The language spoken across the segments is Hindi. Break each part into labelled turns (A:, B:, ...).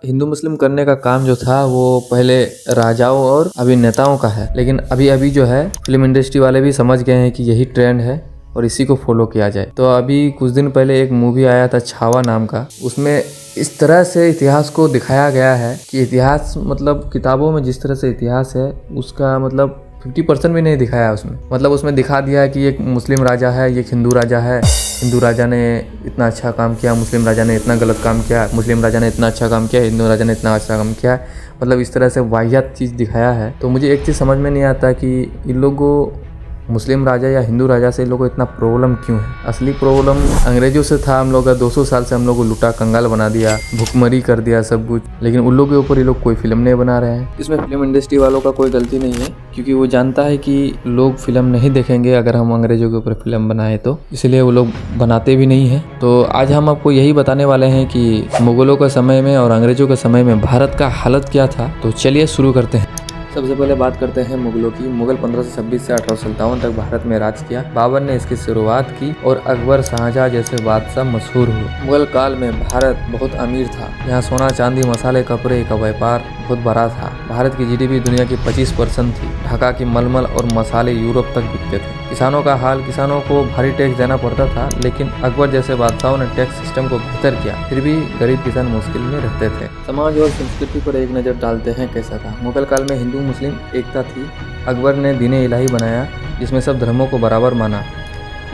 A: हिंदू मुस्लिम करने का काम जो था वो पहले राजाओं और अभिनेताओं का है, लेकिन अभी जो है फिल्म इंडस्ट्री वाले भी समझ गए हैं कि यही ट्रेंड है और इसी को फॉलो किया जाए। तो अभी कुछ दिन पहले एक मूवी आया था छावा नाम का, उसमें इस तरह से इतिहास को दिखाया गया है कि इतिहास मतलब किताबों में जिस तरह से इतिहास है उसका मतलब 50% भी नहीं दिखाया उसमें। मतलब उसमें दिखा दिया है कि एक मुस्लिम राजा है, एक हिंदू राजा है, हिंदू राजा ने इतना अच्छा काम किया, मुस्लिम राजा ने इतना गलत काम किया, मुस्लिम राजा ने इतना अच्छा काम किया, हिंदू राजा ने इतना अच्छा काम किया। मतलब इस तरह से वाहियात चीज़ दिखाया है। तो मुझे एक चीज़ समझ में नहीं आता कि इन लोगों मुस्लिम राजा या हिंदू राजा से इन लोगों को इतना प्रॉब्लम क्यों है। असली प्रॉब्लम अंग्रेजों से था। हम लोग का 200 साल से हम लोग को लूटा कंगाल बना दिया, भुखमरी कर दिया सब कुछ, लेकिन उन लोगों के ऊपर ये लोग कोई फिल्म नहीं बना रहे हैं। इसमें फिल्म इंडस्ट्री वालों का कोई गलती नहीं है, क्योंकि वो जानता है कि लोग फिल्म नहीं देखेंगे अगर हम अंग्रेजों के ऊपर फिल्म बनाए तो, इसलिए वो लोग बनाते भी नहीं है। तो आज हम आपको यही बताने वाले हैं कि मुगलों के समय में और अंग्रेजों के समय में भारत का हालत क्या था। तो चलिए शुरू करते हैं। सबसे पहले बात करते हैं मुगलों की। मुगल 1526 से 1857 तक भारत में राज किया। बाबर ने इसकी शुरुआत की और अकबर, शाहजहां जैसे बादशाह मशहूर हुए। मुगल काल में भारत बहुत अमीर था। यहाँ सोना, चांदी, मसाले, कपड़े का व्यापार बहुत बड़ा था। भारत की जीडीपी दुनिया की 25% थी। ढाका की मलमल और मसाले यूरोप तक बिकते थे। किसानों का हाल, किसानों को भारी टैक्स देना पड़ता था, लेकिन अकबर जैसे बादशाहों ने टैक्स सिस्टम को बेहतर किया, फिर भी गरीब किसान मुश्किल में रहते थे। समाज और संस्कृति पर एक नज़र डालते हैं कैसा था। मुगल काल में हिंदू मुस्लिम एकता थी। अकबर ने दीन इलाही बनाया, जिसमें सब धर्मों को बराबर माना।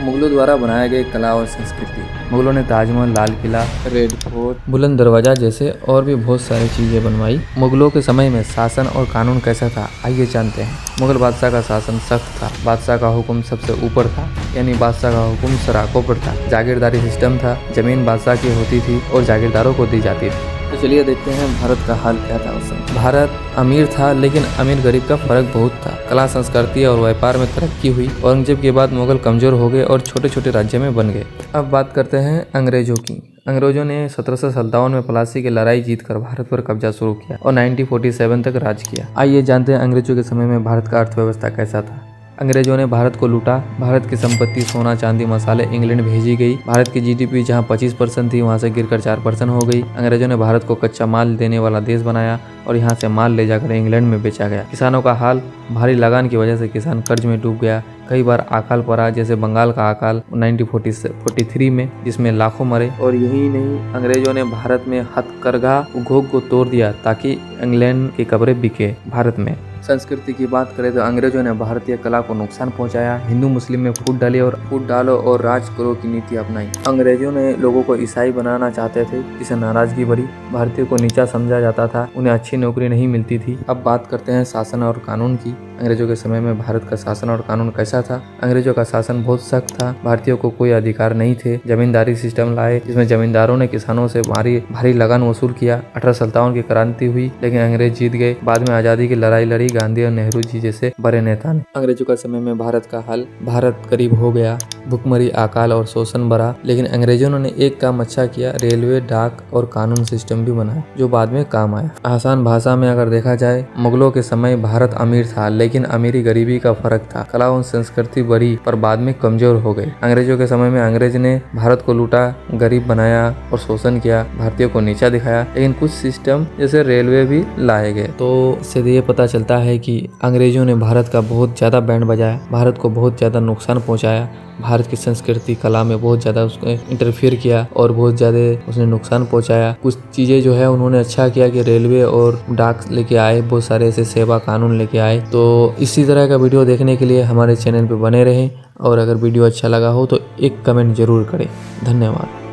A: मुगलों द्वारा बनाए गए कला और संस्कृति। मुगलों ने ताजमहल, लाल किला, रेड फोर्ट, बुलंद दरवाजा जैसे और भी बहुत सारी चीज़ें बनवाई। मुगलों के समय में शासन और कानून कैसा था, आइए जानते हैं। मुगल बादशाह का शासन सख्त था। बादशाह का हुक्म सबसे ऊपर था, यानी बादशाह का हुक्म सराखों पर था। जागीरदारी सिस्टम था। जमीन बादशाह की होती थी और जागीरदारों को दी जाती थी। तो चलिए देखते हैं भारत का हाल क्या था उस समय। भारत अमीर था, लेकिन अमीर गरीब का फर्क बहुत था। कला, संस्कृति और व्यापार में तरक्की हुई। औरंगजेब के बाद मुगल कमजोर हो गए और छोटे छोटे राज्य में बन गए। अब बात करते हैं अंग्रेजों की। अंग्रेजों ने 1757 में प्लासी की लड़ाई जीतकर भारत पर कब्जा शुरू किया और 1947 तक राज किया। आइए जानते हैं अंग्रेजों के समय में भारत का अर्थव्यवस्था कैसा था। अंग्रेजों ने भारत को लूटा। भारत की संपत्ति, सोना, चांदी, मसाले इंग्लैंड भेजी गई। भारत की जीडीपी जहां 25% थी, वहां से गिरकर 4% हो गई। अंग्रेजों ने भारत को कच्चा माल देने वाला देश बनाया और यहां से माल ले जाकर इंग्लैंड में बेचा गया। किसानों का हाल, भारी लगान की वजह से किसान कर्ज में डूब गया। कई बार अकाल पड़ा, जैसे बंगाल का अकाल 1943 में, जिसमें लाखों मरे। और यही नहीं, अंग्रेजों ने भारत में हथकरघा उद्योग को तोड़ दिया ताकि इंग्लैंड के कपड़े बिके भारत में। संस्कृति की बात करें तो अंग्रेजों ने भारतीय कला को नुकसान पहुंचाया। हिंदू मुस्लिम में फूट डालो और राज करो की नीति अपनाई। अंग्रेजों ने लोगों को ईसाई बनाना चाहते थे, जिससे नाराजगी बढ़ी। भारतीयों को नीचा समझा जाता था, उन्हें अच्छी नौकरी नहीं मिलती थी। अब बात करते हैं शासन और कानून की। अंग्रेजों के समय में भारत का शासन और कानून कैसा था। अंग्रेजों का शासन बहुत सख्त था। भारतीयों को कोई अधिकार नहीं थे। जमींदारी सिस्टम लाए, जिसमें जमींदारों ने किसानों से भारी लगान वसूल किया। 1857 की क्रांति हुई, लेकिन अंग्रेज जीत गए। बाद में आजादी की लड़ाई लड़ी गांधी और नेहरू जी जैसे बड़े नेता ने। अंग्रेजों का समय में भारत का हाल, भारत गरीब हो गया। भुखमरी, अकाल और शोषण बढ़ा, लेकिन अंग्रेजों ने एक काम अच्छा किया, रेलवे, डाक और कानून सिस्टम भी बनाया, जो बाद में काम आया। आसान भाषा में अगर देखा जाए, मुगलों के समय भारत अमीर था, लेकिन अमीरी गरीबी का फर्क था। कला और संस्कृति बढ़ी, पर बाद में कमजोर हो गई। अंग्रेजों के समय में अंग्रेज ने भारत को लूटा, गरीब बनाया और शोषण किया, भारतीयों को नीचा दिखाया, लेकिन कुछ सिस्टम जैसे रेलवे भी लाए गए। तो इससे ये पता चलता है कि अंग्रेजों ने भारत का बहुत ज्यादा बैंड बजाया, भारत को बहुत ज्यादा नुकसान पहुंचाया। भारत की संस्कृति, कला में बहुत ज़्यादा उसने इंटरफेयर किया और बहुत ज़्यादा उसने नुकसान पहुंचाया। कुछ चीज़ें जो है उन्होंने अच्छा किया कि रेलवे और डाक लेके आए, बहुत सारे ऐसे सेवा कानून लेके आए। तो इसी तरह का वीडियो देखने के लिए हमारे चैनल पे बने रहें, और अगर वीडियो अच्छा लगा हो तो एक कमेंट जरूर करें। धन्यवाद।